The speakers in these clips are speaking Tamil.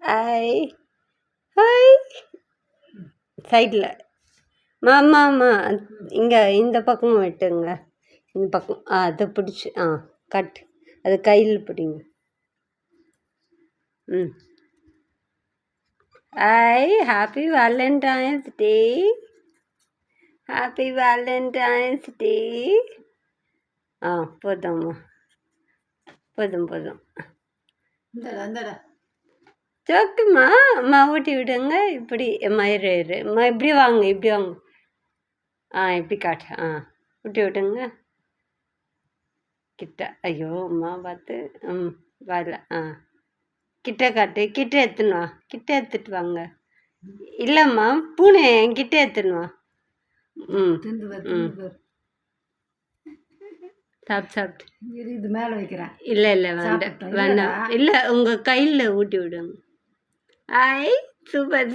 ஐ ஹாய் சைடில் மாமா இங்கே இந்த பக்கமும் வெட்டுங்க. இந்த பக்கம் அதை பிடிச்சி கட் அது கையில் பிடிங்க. Hmm I happy valentine's day. Happy valentine's day. போதும்மா போதும் சோக்குமா அம்மா ஊட்டி விடுங்க. இப்படி மயிறு இப்படி வாங்க இப்படி காட்டு ஊட்டி விடுங்க கிட்ட. ஐயோ அம்மா பார்த்து வரல கிட்ட காட்டு. கிட்ட எடுத்துட்டு வாங்க. இல்லைம்மா பூனை என்கிட்ட எடுத்துன்னு வா. சாப்பிட்டு இது மேலே வைக்கிறேன். இல்லை வேண்டாம் இல்லை உங்கள் கையில் ஊட்டி விடுங்க. ஐ சூப்பர்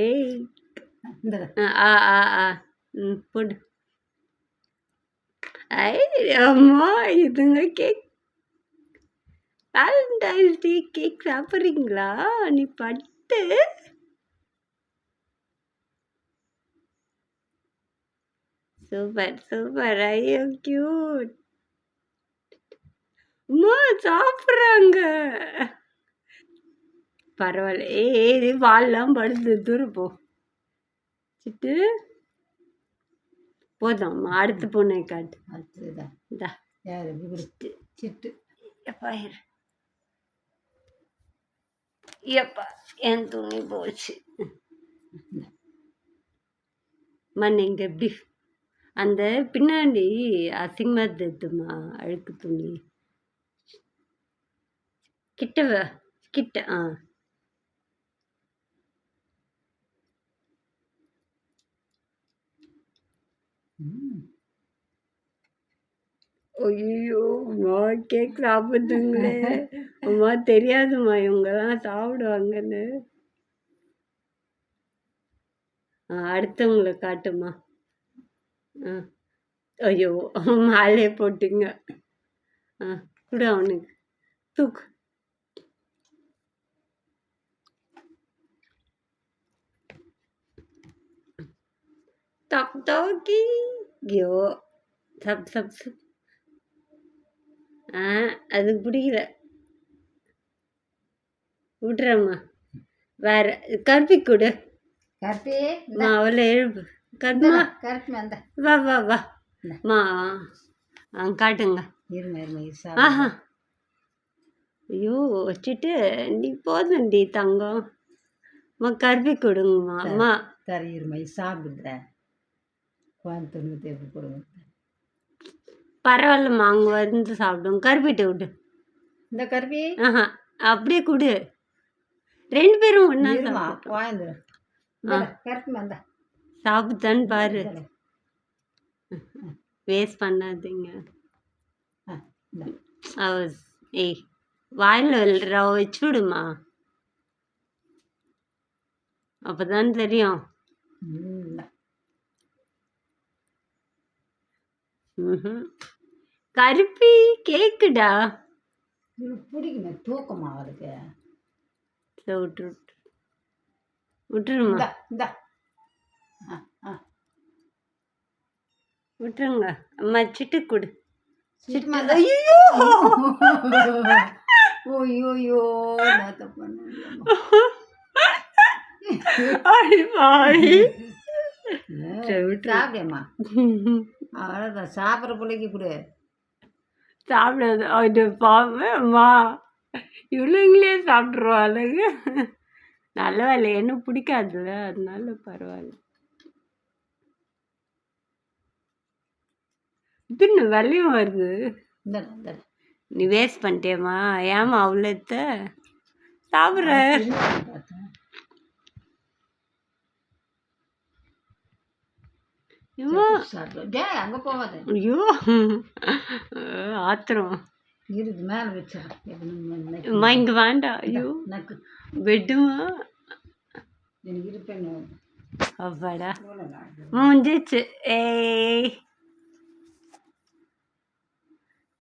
ஏய் போடு. ஐ அம்மா இதுங்க கேக். வேலண்டைன்ஸ் டே கேக் சாப்பிட்றீங்களா? நீ பட்டு சூப்பர் ஐயோ கியூட். அம்மா சாப்பிட்றாங்க. பரவாயில்ல. ஏய் வால்லாம் படுத்து தூரம் போ சிட்டு. போதும் அடுத்த பொண்ணை காட்டு. அடுத்ததா சிட்டு. எப்பா என் துணி போச்சு. நீங்க எப்படி அந்த பின்னாடி அசிங்கமா தெரியுமா அழுக்கு துணி. கிட்ட ஐயோ அம்மா கேக் சாப்பிடுங்களே. அம்மா தெரியாதும்மா இவங்கெல்லாம் சாப்பிடுவாங்கன்னு. அடுத்தவங்களை காட்டுமா. ஐயோ மாலையே போட்டுங்க. கூட அவனுக்கு தூக்கு. தோக்கி ஐயோ சப் அதுக்கு பிடிக்கல. விட்றம்மா. வேற கருப்பி கொடு. அவளை எழுப்பு. கருப்புமா வா மா காட்டுங்க. ஐயோ வச்சுட்டு நீ போதுண்டி தங்கம். கருப்பி கொடுங்கம்மா. அம்மா தரையிருமை சாப்பிடுறேன். கொடுங்க. பரவாயில்லம்மா அங்கே வந்து சாப்பிடுவோம். கருப்பிட்டு விடு. இந்த கருப்பி அப்படியே கொடு. 2 பேரும் ஒன்றா சாப்பிட்டான்னு பாரு. வேஸ்ட் பண்ணாதீங்க. ஏய் வாயில் வச்சு விடுமா. அப்போதான் தெரியும். கருப்பி கேக்குடா. பிடிக்குமே தூக்கமா அவருக்கு. விட்டுருமா. விட்டுருங்க அம்மா. சிட்டு கொடு. ஐயோ சாப்பிடேம்மா. அவ்வளோதான் சாப்பிட்ற பிள்ளைக்கு கொடு. சாப்பிடாது அது பாவம்மா. இவளுங்களே சாப்பிட்ருவாளுங்க. நல்ல வேலை என்ன பிடிக்காதுல்ல அதனால பரவாயில்ல. இதுன்னு வெள்ளையும் வருது. நீ வேஸ்ட் பண்ணிட்டேம்மா. ஏமா அவ்வளோ சாப்பிட்ற. அங்கே போகாத. ஐயோ ஆத்திரம். மேலே வச்சா இங்கே வேண்டாம். ஐயோ வெட்டுமா. எனக்கு இருப்பேன். அவ்வாடா முடிஞ்சிச்சு. ஏய்